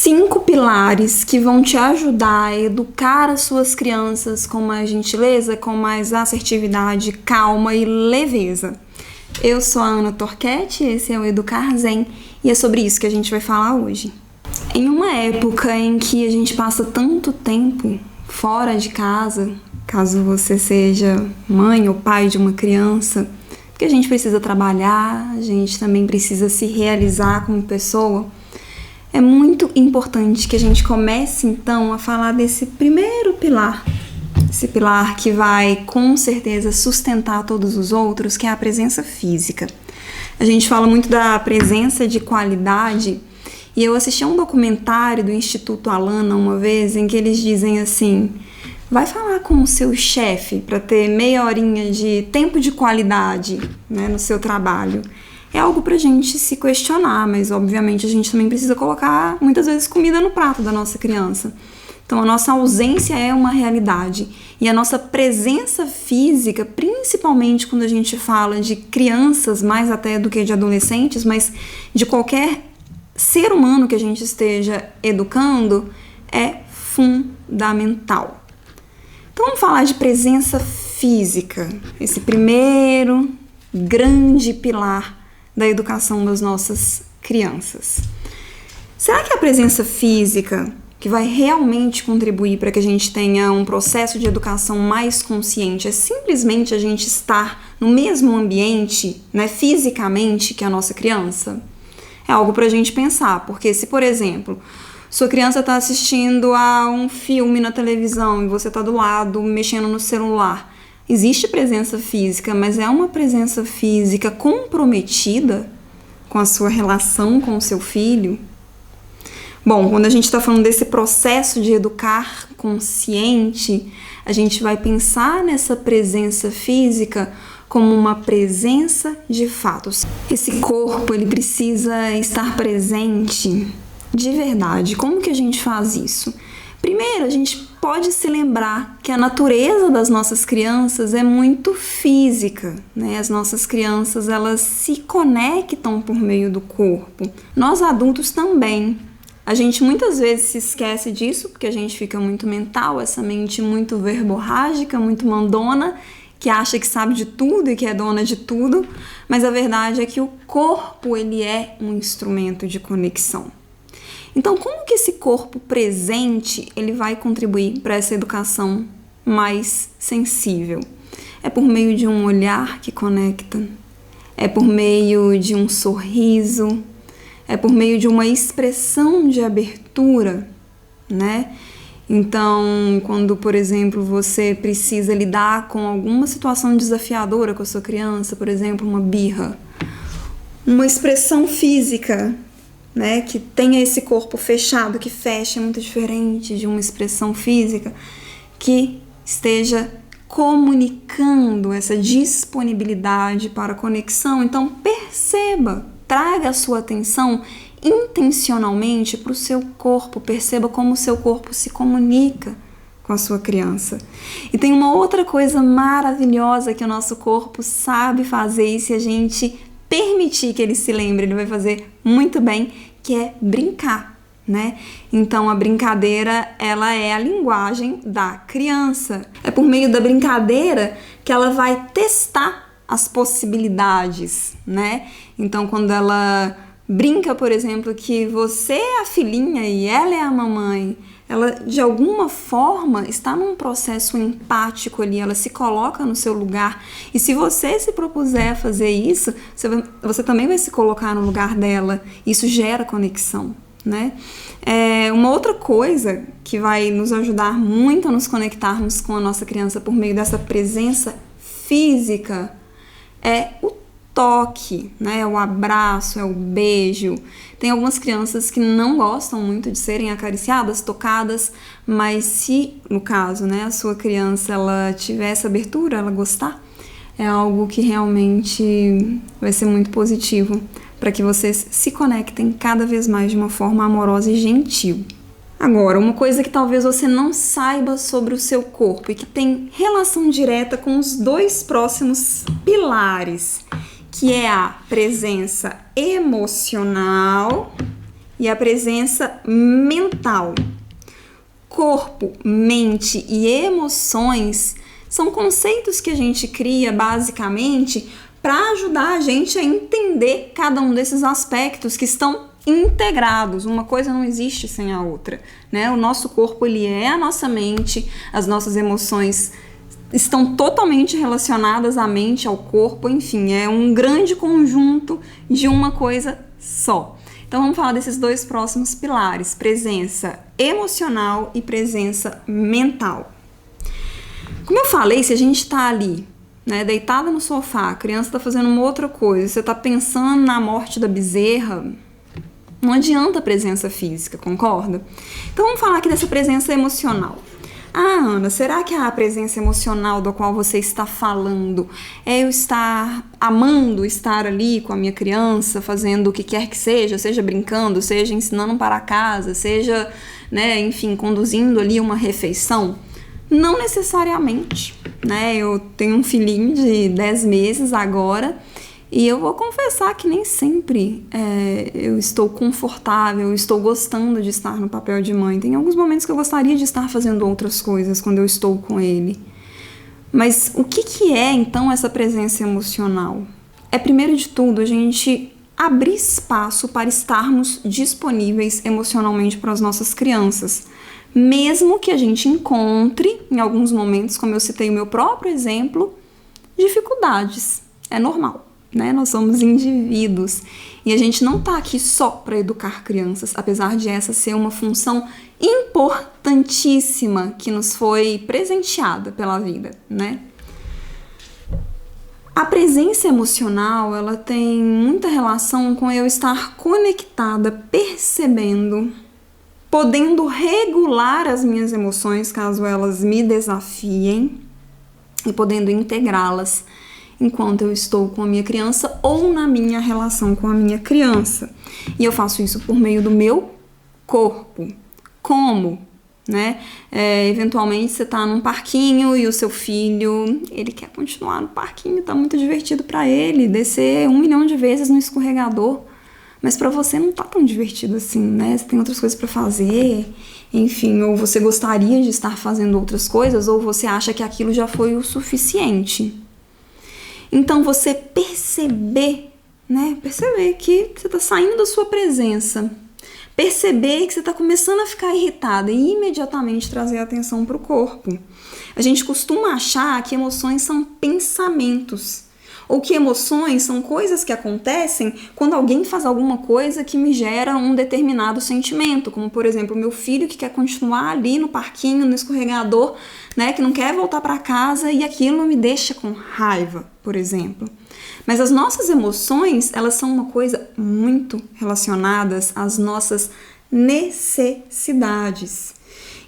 5 pilares que vão te ajudar a educar as suas crianças com mais gentileza, com mais assertividade, calma e leveza. Eu sou a Ana Torquete, esse é o Educar Zen e é sobre isso que a gente vai falar hoje. Em uma época em que a gente passa tanto tempo fora de casa, caso você seja mãe ou pai de uma criança, porque a gente precisa trabalhar, a gente também precisa se realizar como pessoa, é muito importante que a gente comece então a falar desse primeiro pilar, esse pilar que vai com certeza sustentar todos os outros, que é a presença física. A gente fala muito da presença de qualidade e eu assisti a um documentário do Instituto Alana uma vez em que eles dizem assim: vai falar com o seu chefe para ter meia horinha de tempo de qualidade, né, no seu trabalho. É algo pra gente se questionar, mas obviamente a gente também precisa colocar muitas vezes comida no prato da nossa criança. Então a nossa ausência é uma realidade e a nossa presença física, principalmente quando a gente fala de crianças, mais até do que de adolescentes, mas de qualquer ser humano que a gente esteja educando, é fundamental. Então vamos falar de presença física, esse primeiro grande pilar da educação das nossas crianças. Será que a presença física que vai realmente contribuir para que a gente tenha um processo de educação mais consciente é simplesmente a gente estar no mesmo ambiente, né, fisicamente, que a nossa criança? É algo para a gente pensar, porque se, por exemplo, sua criança está assistindo a um filme na televisão e você está do lado mexendo no celular, existe presença física, mas é uma presença física comprometida com a sua relação com o seu filho? Bom, quando a gente está falando desse processo de educar consciente, a gente vai pensar nessa presença física como uma presença de fatos. Esse corpo, ele precisa estar presente de verdade. Como que a gente faz isso? Primeiro, a gente pode se lembrar que a natureza das nossas crianças é muito física, né? As nossas crianças, elas se conectam por meio do corpo. Nós adultos também. A gente muitas vezes se esquece disso, porque a gente fica muito mental, essa mente muito verborrágica, muito mandona, que acha que sabe de tudo e que é dona de tudo, mas a verdade é que o corpo, ele é um instrumento de conexão. Então, como que esse corpo presente, ele vai contribuir para essa educação mais sensível? É por meio de um olhar que conecta, é por meio de um sorriso, é por meio de uma expressão de abertura, né? Então, quando, por exemplo, você precisa lidar com alguma situação desafiadora com a sua criança, por exemplo, uma birra, uma expressão física, né, que tenha esse corpo fechado, que fecha, é muito diferente de uma expressão física que esteja comunicando essa disponibilidade para a conexão. Então perceba, traga a sua atenção intencionalmente para o seu corpo, perceba como o seu corpo se comunica com a sua criança. E tem uma outra coisa maravilhosa que o nosso corpo sabe fazer, e se a gente permitir que ele se lembre, ele vai fazer muito bem, que é brincar, né? Então a brincadeira, ela é a linguagem da criança. É por meio da brincadeira que ela vai testar as possibilidades, né? Então quando ela brinca, por exemplo, que você é a filhinha e ela é a mamãe, ela de alguma forma está num processo empático ali, ela se coloca no seu lugar, e se você se propuser a fazer isso, você também vai se colocar no lugar dela. Isso gera conexão, né? Uma outra coisa que vai nos ajudar muito a nos conectarmos com a nossa criança por meio dessa presença física é o toque, né? É o abraço, é o beijo. Tem algumas crianças que não gostam muito de serem acariciadas, tocadas, mas se, no caso, né, a sua criança ela tiver essa abertura, ela gostar, é algo que realmente vai ser muito positivo para que vocês se conectem cada vez mais de uma forma amorosa e gentil. Agora, uma coisa que talvez você não saiba sobre o seu corpo e que tem relação direta com os dois próximos pilares, que é a presença emocional e a presença mental. Corpo, mente e emoções são conceitos que a gente cria basicamente para ajudar a gente a entender cada um desses aspectos que estão integrados. Uma coisa não existe sem a outra, né? O nosso corpo, ele é a nossa mente, as nossas emoções estão totalmente relacionadas à mente, ao corpo, enfim, é um grande conjunto de uma coisa só. Então vamos falar desses dois próximos pilares, presença emocional e presença mental. Como eu falei, se a gente está ali, né, deitada no sofá, a criança está fazendo uma outra coisa, você está pensando na morte da bezerra, não adianta a presença física, concorda? Então vamos falar aqui dessa presença emocional. Ah, Ana, será que a presença emocional da qual você está falando é eu estar amando estar ali com a minha criança, fazendo o que quer que seja brincando, seja ensinando para casa, seja, né, enfim, conduzindo ali uma refeição? Não necessariamente, né? Eu tenho um filhinho de 10 meses agora e eu vou confessar que nem sempre eu estou confortável, eu estou gostando de estar no papel de mãe. Tem alguns momentos que eu gostaria de estar fazendo outras coisas quando eu estou com ele. Mas o que é, então, essa presença emocional? É, primeiro de tudo, a gente abrir espaço para estarmos disponíveis emocionalmente para as nossas crianças. Mesmo que a gente encontre, em alguns momentos, como eu citei o meu próprio exemplo, dificuldades. É normal. Né? Nós somos indivíduos e a gente não está aqui só para educar crianças, apesar de essa ser uma função importantíssima que nos foi presenteada pela vida, né? A presença emocional, ela tem muita relação com eu estar conectada, percebendo, podendo regular as minhas emoções caso elas me desafiem e podendo integrá-las enquanto eu estou com a minha criança ou na minha relação com a minha criança. E eu faço isso por meio do meu corpo. Como? Né? Eventualmente você está num parquinho e o seu filho, ele quer continuar no parquinho, tá muito divertido para ele, descer 1 milhão de vezes no escorregador, mas para você não tá tão divertido assim, né? Você tem outras coisas para fazer, enfim, ou você gostaria de estar fazendo outras coisas, ou você acha que aquilo já foi o suficiente. Então você perceber, né? Perceber que você está saindo da sua presença. Perceber que você está começando a ficar irritada e imediatamente trazer a atenção para o corpo. A gente costuma achar que emoções são pensamentos. Ou que emoções são coisas que acontecem quando alguém faz alguma coisa que me gera um determinado sentimento. Como, por exemplo, meu filho que quer continuar ali no parquinho, no escorregador, né, que não quer voltar para casa e aquilo me deixa com raiva, por exemplo. Mas as nossas emoções, elas são uma coisa muito relacionadas às nossas necessidades.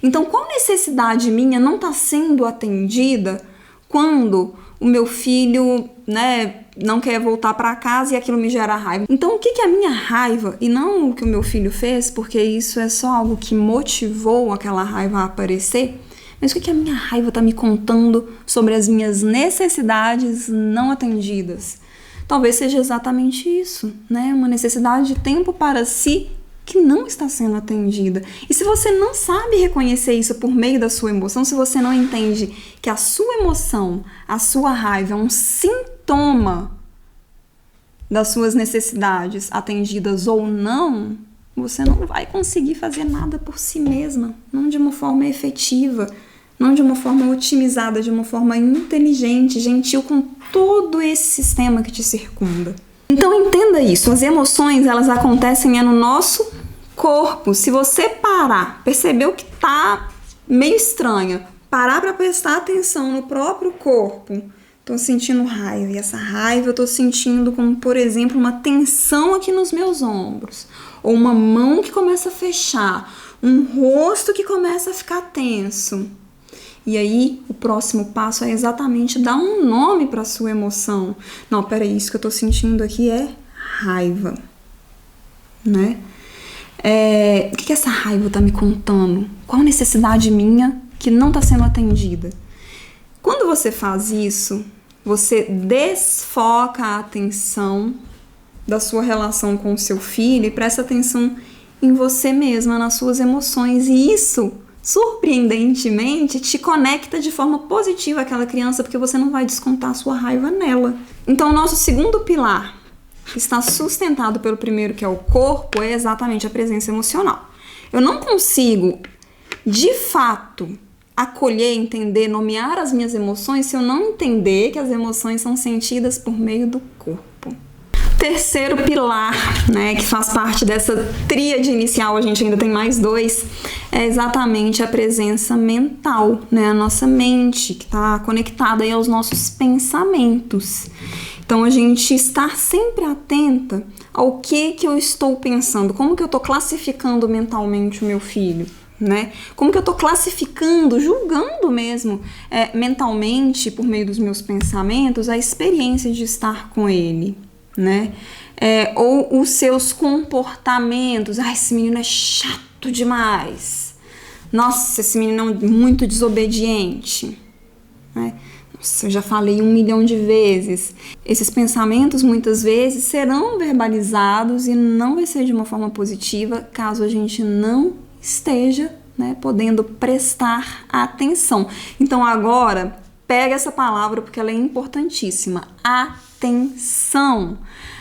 Então, qual necessidade minha não está sendo atendida quando o meu filho, né, não quer voltar para casa e aquilo me gera raiva? Então, o que é a minha raiva e não o que o meu filho fez, porque isso é só algo que motivou aquela raiva a aparecer, mas o que a minha raiva está me contando sobre as minhas necessidades não atendidas? Talvez seja exatamente isso, né? Uma necessidade de tempo para si que não está sendo atendida. E se você não sabe reconhecer isso por meio da sua emoção, se você não entende que a sua emoção, a sua raiva é um sintoma das suas necessidades atendidas ou não, você não vai conseguir fazer nada por si mesma, não de uma forma efetiva, não de uma forma otimizada, de uma forma inteligente, gentil com todo esse sistema que te circunda. Então entenda isso, as emoções, elas acontecem no nosso corpo. Se você parar, percebeu que tá meio estranha, parar para prestar atenção no próprio corpo, tô sentindo raiva, e essa raiva eu tô sentindo como, por exemplo, uma tensão aqui nos meus ombros, ou uma mão que começa a fechar, um rosto que começa a ficar tenso. E aí, o próximo passo é exatamente dar um nome para a sua emoção. Não, peraí, isso que eu tô sentindo aqui é raiva, né? O que essa raiva tá me contando? Qual necessidade minha que não tá sendo atendida? Quando você faz isso, você desfoca a atenção da sua relação com o seu filho e presta atenção em você mesma, nas suas emoções, e isso, surpreendentemente, te conecta de forma positiva àquela criança, porque você não vai descontar a sua raiva nela. Então, o nosso segundo pilar, que está sustentado pelo primeiro, que é o corpo, é exatamente a presença emocional. Eu não consigo, de fato, acolher, entender, nomear as minhas emoções se eu não entender que as emoções são sentidas por meio do corpo. Terceiro pilar, né, que faz parte dessa tríade inicial, a gente ainda tem mais dois, é exatamente a presença mental, né, a nossa mente, que está conectada aí aos nossos pensamentos. Então, a gente estar sempre atenta ao que eu estou pensando, como que eu estou classificando mentalmente o meu filho, né? Como que eu estou classificando, julgando mesmo mentalmente, por meio dos meus pensamentos, a experiência de estar com ele, né? Ou os seus comportamentos. Esse menino é chato demais. Nossa, esse menino é muito desobediente, né? Nossa, eu já falei 1 milhão de vezes. Esses pensamentos muitas vezes serão verbalizados e não vai ser de uma forma positiva caso a gente não esteja, né, podendo prestar atenção. Então agora, pega essa palavra porque ela é importantíssima. Atenção.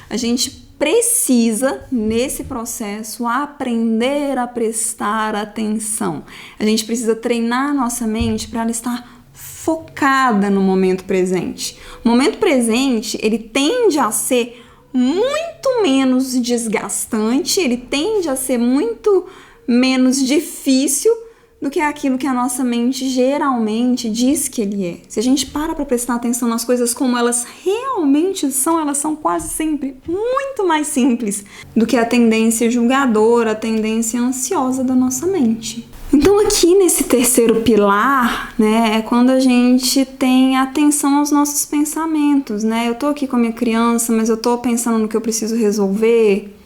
A gente precisa, nesse processo, aprender a prestar atenção. A gente precisa treinar a nossa mente para ela estar focada no momento presente. O momento presente, ele tende a ser muito menos desgastante, ele tende a ser muito menos difícil do que aquilo que a nossa mente geralmente diz que ele é. Se a gente para prestar atenção nas coisas como elas realmente são, elas são quase sempre muito mais simples do que a tendência julgadora, a tendência ansiosa da nossa mente. Então aqui nesse terceiro pilar, né, é quando a gente tem atenção aos nossos pensamentos, né? Eu tô aqui com a minha criança, mas eu tô pensando no que eu preciso resolver,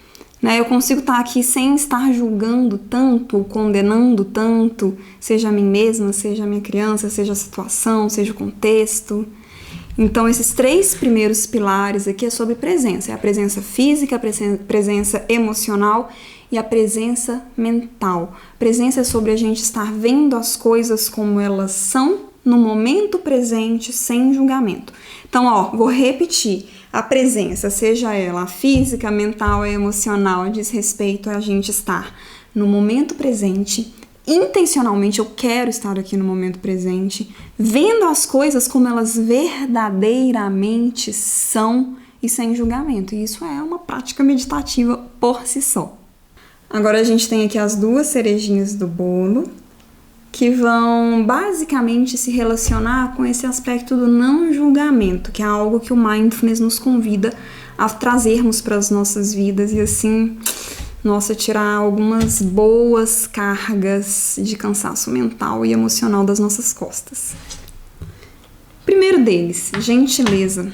né? Eu consigo estar aqui sem estar julgando tanto, condenando tanto, seja a mim mesma, seja a minha criança, seja a situação, seja o contexto. Então esses 3 primeiros pilares aqui é sobre presença. É a presença física, a presença emocional e a presença mental. Presença é sobre a gente estar vendo as coisas como elas são no momento presente, sem julgamento. Então, vou repetir. A presença, seja ela a física, a mental, a emocional, diz respeito a gente estar no momento presente, intencionalmente, eu quero estar aqui no momento presente, vendo as coisas como elas verdadeiramente são e sem julgamento. E isso é uma prática meditativa por si só. Agora a gente tem aqui as 2 cerejinhas do bolo, que vão basicamente se relacionar com esse aspecto do não julgamento, que é algo que o Mindfulness nos convida a trazermos para as nossas vidas e assim, tirar algumas boas cargas de cansaço mental e emocional das nossas costas. Primeiro deles, gentileza.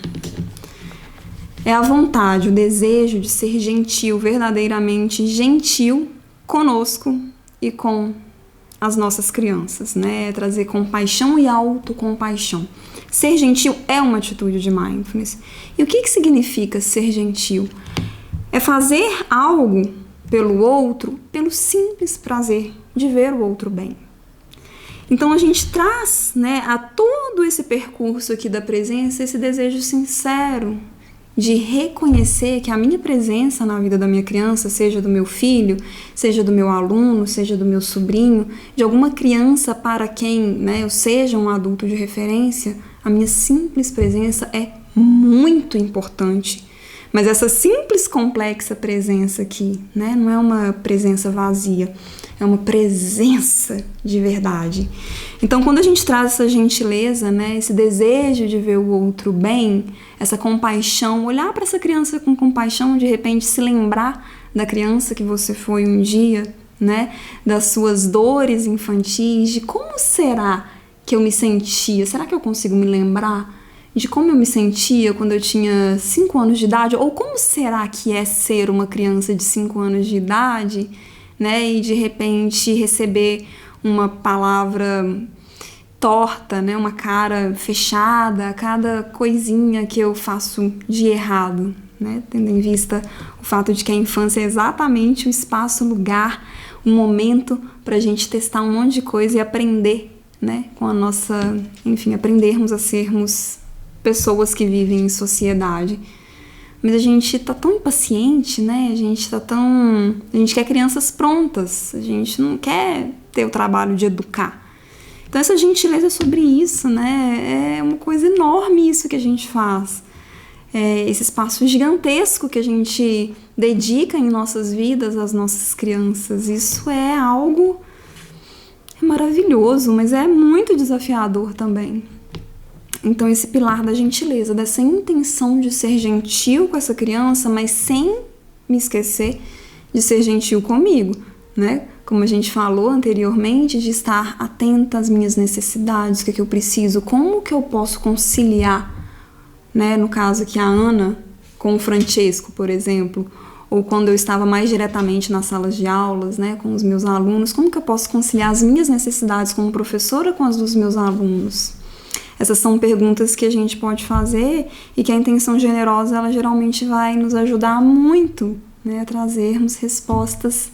É a vontade, o desejo de ser gentil, verdadeiramente gentil conosco e com as nossas crianças, né? Trazer compaixão e autocompaixão. Ser gentil é uma atitude de mindfulness. E o que significa ser gentil? É fazer algo pelo outro pelo simples prazer de ver o outro bem. Então a gente traz, né, a todo esse percurso aqui da presença esse desejo sincero de reconhecer que a minha presença na vida da minha criança, seja do meu filho, seja do meu aluno, seja do meu sobrinho, de alguma criança para quem, né, eu seja um adulto de referência, a minha simples presença é muito importante. Mas essa simples, complexa presença aqui, né, não é uma presença vazia, é uma presença de verdade. Então, quando a gente traz essa gentileza, né, esse desejo de ver o outro bem, essa compaixão, olhar para essa criança com compaixão, de repente se lembrar da criança que você foi um dia, né, das suas dores infantis, de como será que eu me sentia? Será que eu consigo me lembrar de como eu me sentia quando eu tinha 5 anos de idade? Ou como será que é ser uma criança de 5 anos de idade, né, e de repente receber uma palavra torta, né, uma cara fechada a cada coisinha que eu faço de errado, né? Tendo em vista o fato de que a infância é exatamente o espaço, o lugar, o momento para a gente testar um monte de coisa e aprender, né? Com a nossa, enfim, aprendermos a sermos pessoas que vivem em sociedade. Mas a gente tá tão impaciente, né? A gente quer crianças prontas, a gente não quer ter o trabalho de educar. Então essa gentileza sobre isso, né? É uma coisa enorme isso que a gente faz. Esse espaço gigantesco que a gente dedica em nossas vidas às nossas crianças. Isso é algo maravilhoso, mas é muito desafiador também. Então esse pilar da gentileza, dessa intenção de ser gentil com essa criança, mas sem me esquecer de ser gentil comigo, né? Como a gente falou anteriormente, de estar atenta às minhas necessidades, o que é que eu preciso, como que eu posso conciliar, né? No caso aqui a Ana com o Francesco, por exemplo, ou quando eu estava mais diretamente nas salas de aulas, né, com os meus alunos, como que eu posso conciliar as minhas necessidades como professora com as dos meus alunos? Essas são perguntas que a gente pode fazer e que a intenção generosa, ela geralmente vai nos ajudar muito, né, a trazermos respostas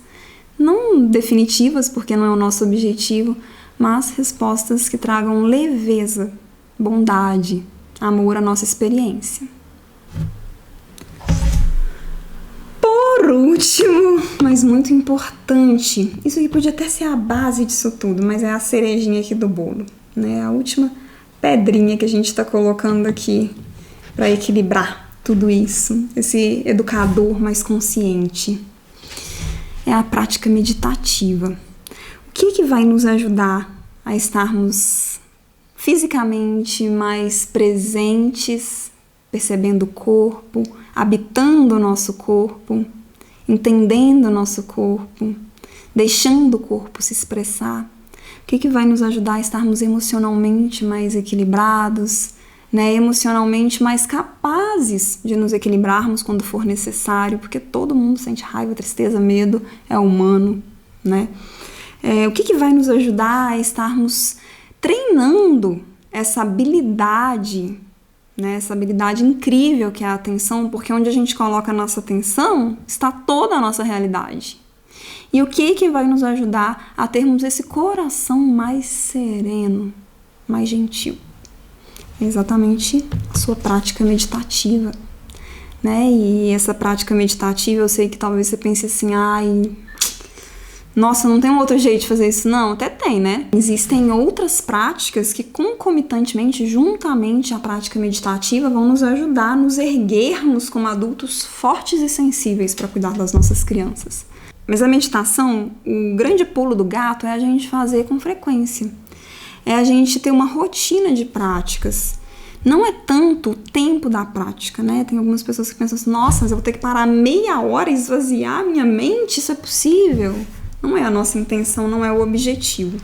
não definitivas, porque não é o nosso objetivo, mas respostas que tragam leveza, bondade, amor à nossa experiência. Por último, mas muito importante, isso aqui podia até ser a base disso tudo, mas é a cerejinha aqui do bolo, né? A última pedrinha que a gente está colocando aqui para equilibrar tudo isso, esse educador mais consciente. É a prática meditativa. O que vai nos ajudar a estarmos fisicamente mais presentes, percebendo o corpo, habitando o nosso corpo, entendendo o nosso corpo, deixando o corpo se expressar? O que vai nos ajudar a estarmos emocionalmente mais equilibrados, né? Emocionalmente mais capazes de nos equilibrarmos quando for necessário, porque todo mundo sente raiva, tristeza, medo, é humano, né? O que vai nos ajudar a estarmos treinando essa habilidade, né? Essa habilidade incrível que é a atenção, porque onde a gente coloca a nossa atenção está toda a nossa realidade. E o que vai nos ajudar a termos esse coração mais sereno, mais gentil? É exatamente a sua prática meditativa, né? E essa prática meditativa, eu sei que talvez você pense assim, nossa, não tem um outro jeito de fazer isso? Não, até tem, né? Existem outras práticas que concomitantemente, juntamente à prática meditativa, vão nos ajudar a nos erguermos como adultos fortes e sensíveis para cuidar das nossas crianças. Mas a meditação, o grande pulo do gato é a gente fazer com frequência. É a gente ter uma rotina de práticas. Não é tanto o tempo da prática, né? Tem algumas pessoas que pensam assim, nossa, mas eu vou ter que parar meia hora e esvaziar a minha mente? Isso é possível? Não é a nossa intenção, não é o objetivo.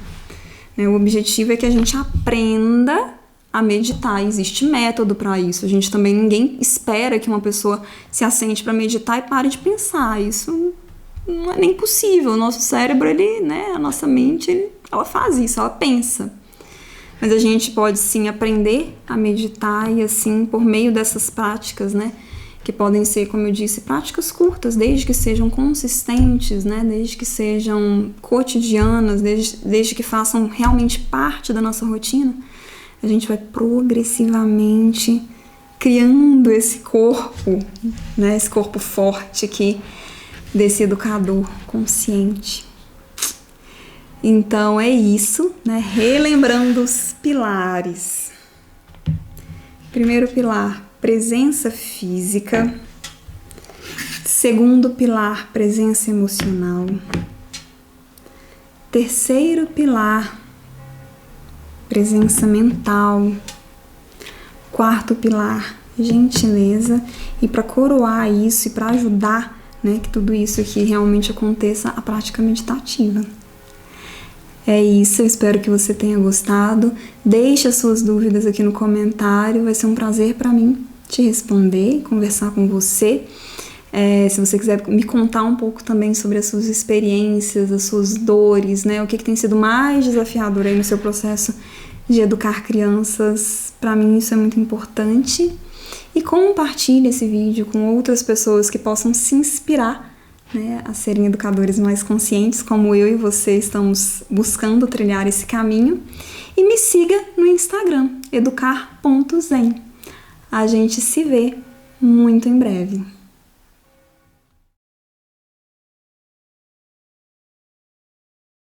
O objetivo é que a gente aprenda a meditar. Existe método para isso. Ninguém espera que uma pessoa se assente para meditar e pare de pensar. Isso não é nem possível. O nosso cérebro, a nossa mente, ela faz isso, ela pensa. Mas a gente pode sim aprender a meditar e assim, por meio dessas práticas, né? Que podem ser, como eu disse, práticas curtas, desde que sejam consistentes, né? Desde que sejam cotidianas, desde que façam realmente parte da nossa rotina, a gente vai progressivamente criando esse corpo, né? Esse corpo forte aqui desse educador consciente. Então é isso, né? Relembrando os pilares. Primeiro pilar, presença física. Segundo pilar, presença emocional. Terceiro pilar, presença mental. Quarto pilar, gentileza. E para coroar isso e para ajudar, né, que tudo isso aqui realmente aconteça, a prática meditativa. É isso, eu espero que você tenha gostado. Deixe as suas dúvidas aqui no comentário, vai ser um prazer para mim te responder, conversar com você. Se você quiser me contar um pouco também sobre as suas experiências, as suas dores, né? O que tem sido mais desafiador aí no seu processo de educar crianças, para mim isso é muito importante. e compartilhe esse vídeo com outras pessoas que possam se inspirar, né, a serem educadores mais conscientes, como eu e você estamos buscando trilhar esse caminho. E me siga no Instagram, educar.zen. A gente se vê muito em breve.